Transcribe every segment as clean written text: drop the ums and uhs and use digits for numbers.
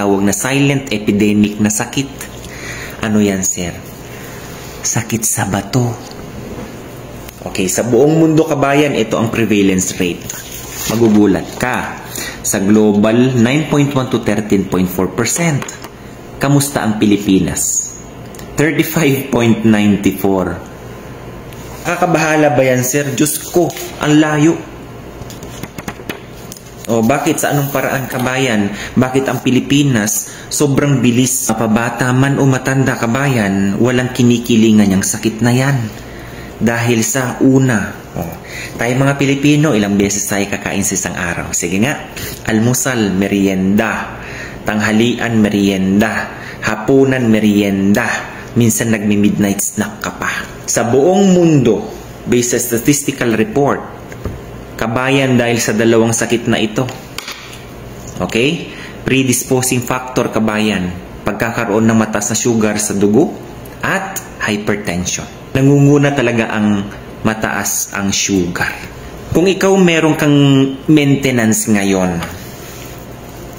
tinatawag na silent epidemic na sakit. Ano yan, sir? Sakit sa bato. Okay, sa buong mundo, kabayan, ito ang prevalence rate. Magugulat ka. Sa global, 9.1 to 13.4%. Kamusta ang Pilipinas? 35.94. Kakabahala ba yan, sir? Diyos ko, ang layo. O bakit? Sa anong paraan, kabayan? Bakit ang Pilipinas sobrang bilis? Mapabata man o matanda, kabayan, walang kinikilingan yung sakit na yan. Dahil sa una, tayo mga Pilipino, ilang beses tayo kakain sa isang araw. Sige nga, almusal, merienda, tanghalian, merienda, hapunan, merienda, minsan nagmi-midnight snack ka pa. Sa buong mundo, based sa statistical report, kabayan, dahil sa dalawang sakit na ito, okay, predisposing factor, kabayan, pagkakaroon ng mataas na sugar sa dugo at hypertension. Nangunguna talaga ang mataas ang sugar. Kung ikaw meron kang maintenance ngayon,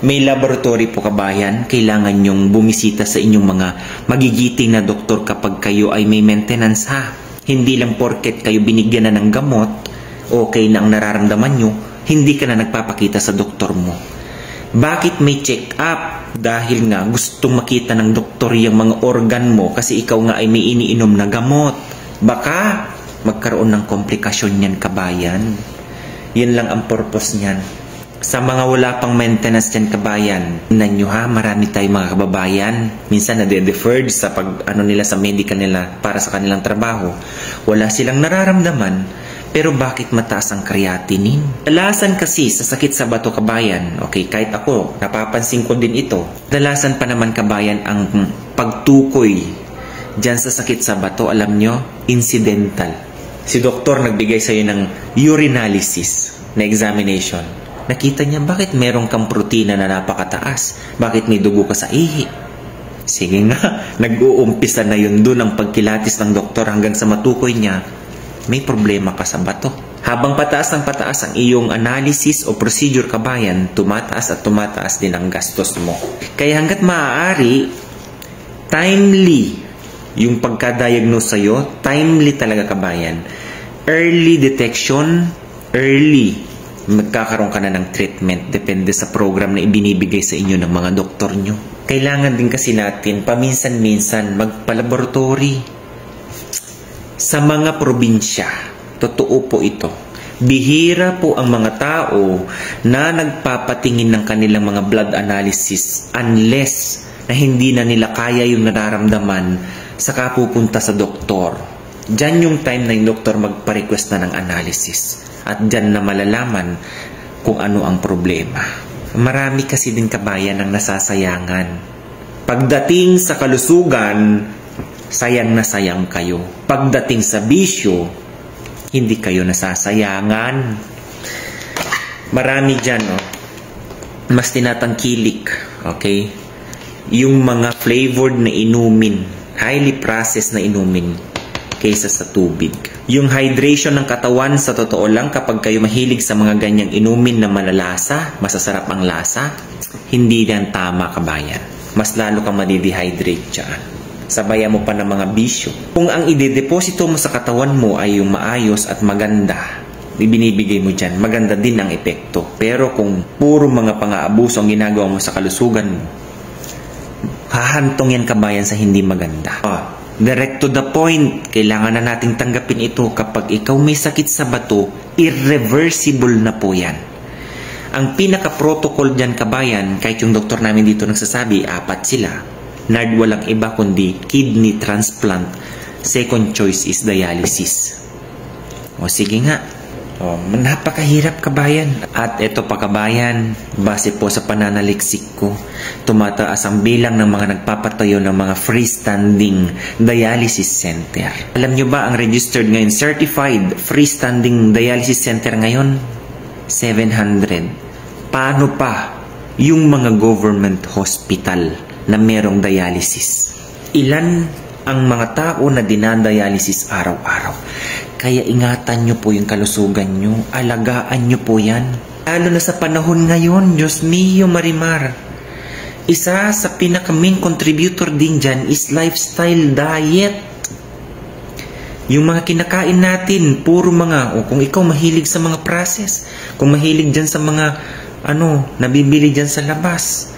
may laboratory po, kabayan, kailangan nyong bumisita sa inyong mga magigiting na doktor kapag kayo ay may maintenance, ha. Hindi lang porket kayo binigyan na ng gamot, okay na ang nararamdaman nyo, hindi ka na nagpapakita sa doktor mo. Bakit may check-up? Dahil nga gustong makita ng doktor yung mga organ mo kasi ikaw nga ay may iniinom na gamot. Baka magkaroon ng komplikasyon yan, kabayan. Yan lang ang purpose niyan. Sa mga wala pang maintenance yan, kabayan, tingnan nyo, ha, marami tayong mga kababayan. Minsan nade-deferred sa nila sa medical nila para sa kanilang trabaho. Wala silang nararamdaman. Pero bakit mataas ang creatinine? Dalasan kasi sa sakit sa bato, kabayan, okay, kahit ako, napapansin ko din ito. Dalasan pa naman, kabayan, ang pagtukoy dyan sa sakit sa bato, alam nyo, incidental. Si doktor nagbigay sa'yo ng urinalysis na examination. Nakita niya, bakit meron kang protina na napakataas? Bakit may dugo ka sa ihi? Sige nga, nag-uumpisa na yun dun ang pagkilatis ng doktor hanggang sa matukoy niya, may problema ka sa bato. Habang pataas ang iyong analysis o procedure, kabayan, tumataas at tumataas din ang gastos mo. Kaya hanggat maaari, timely yung pagka-diagnose sa'yo, timely talaga, kabayan. Early detection, early magkakaroon ka na ng treatment. Depende sa program na ibinibigay sa inyo ng mga doktor nyo. Kailangan din kasi natin paminsan-minsan magpa-laboratory. Sa mga probinsya, totoo po ito. Bihira po ang mga tao na nagpapatingin ng kanilang mga blood analysis unless na hindi na nila kaya yung nararamdaman saka pupunta sa doktor. Diyan yung time na yung doktor magpa-request na ng analysis. At diyan na malalaman kung ano ang problema. Marami kasi din, kabayan, ang nasasayangan. Pagdating sa kalusugan, sayang na sayang kayo. Pagdating sa bisyo, hindi kayo nasasayangan. Marami dyan, mas tinatangkilik, okay? Yung mga flavored na inumin, highly processed na inumin, kaysa sa tubig. Yung hydration ng katawan, sa totoo lang, kapag kayo mahilig sa mga ganyang inumin na malalasa, masasarap ang lasa, hindi yan tama, kabayan. Mas lalo kang madidehydrate dyan. Sabayan mo pa ng mga bisyo. Kung ang idedeposito mo sa katawan mo ay yung maayos at maganda, ibinibigay mo dyan, maganda din ang epekto. Pero kung puro mga pang-aabuso ang ginagawa mo sa kalusugan mo, hahantong yan, kabayan, sa hindi maganda. Direct to the point, kailangan na nating tanggapin ito. Kapag ikaw may sakit sa bato, irreversible na po yan. Ang pinaka-protocol dyan, kabayan, kahit yung doktor namin dito nagsasabi, 4 sila. NARD walang iba kundi kidney transplant. Second choice is dialysis. O sige nga. Napakahirap, kabayan. At ito pa, kabayan, base po sa pananaliksik ko, tumataas ang bilang ng mga nagpapatayo ng mga freestanding dialysis center. Alam nyo ba ang registered ngayon, certified freestanding dialysis center ngayon? 700. Paano pa yung mga government hospital na merong dialysis? Ilan ang mga tao na dinadialysis araw-araw? Kaya ingatan nyo po yung kalusugan nyo. Alagaan nyo po yan. Lalo na sa panahon ngayon, Diyos mio, Marimar. Isa sa pinaka-main contributor din dyan is lifestyle diet. Yung mga kinakain natin, puro mga, kung ikaw mahilig sa mga process, kung mahilig dyan sa mga, nabibili dyan sa labas.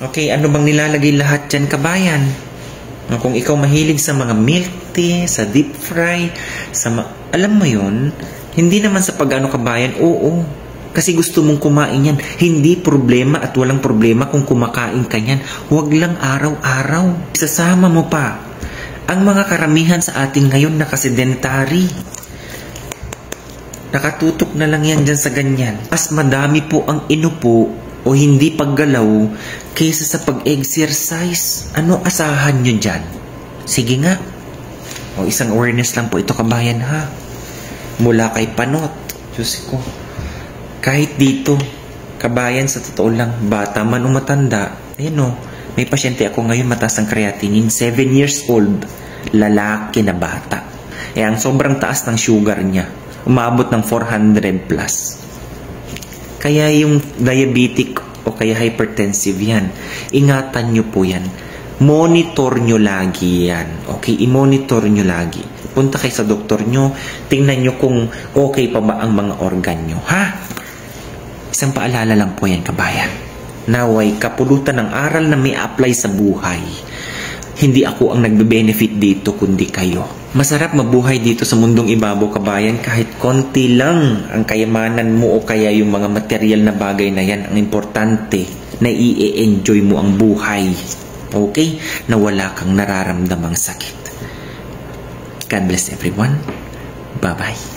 Okay, ano bang nilalagay lahat dyan, kabayan? Kung ikaw mahilig sa mga milk tea, sa deep fry, alam mo yun, hindi naman sa pag-ano, kabayan, oo. Kasi gusto mong kumain yan. Hindi problema at walang problema kung kumakain ka yan. Huwag lang araw-araw. Isasama mo pa ang mga karamihan sa atin ngayon na sedentary. Nakatutok na lang yan dyan sa ganyan. Mas madami po ang inupo o hindi paggalaw kaysa sa pag-exercise. Ano asahan nyo dyan? Sige nga. O isang awareness lang po ito, kabayan, ha? Mula kay Panot. Diyos ko. Kahit dito, kabayan, sa totoo lang, bata man o matanda, may pasyente ako ngayon mataas ang creatinine, 7 years old, lalaki na bata. Ang sobrang taas ng sugar niya, umabot ng 400 plus. Kaya yung diabetic o kaya hypertensive yan, ingatan nyo po yan. Monitor nyo lagi yan. Okay, i-monitor nyo lagi. Punta kayo sa doktor nyo, tingnan nyo kung okay pa ba ang mga organ nyo, ha? Isang paalala lang po yan, kabayan. Naway kapulutan ng aral na may apply sa buhay. Hindi ako ang nagbe-benefit dito, kundi kayo. Masarap mabuhay dito sa mundong ibabaw, kabayan, kahit konti lang ang kayamanan mo o kaya yung mga material na bagay na yan. Ang importante, na i-enjoy mo ang buhay. Okay? Na wala kang nararamdamang sakit. God bless everyone. Bye-bye.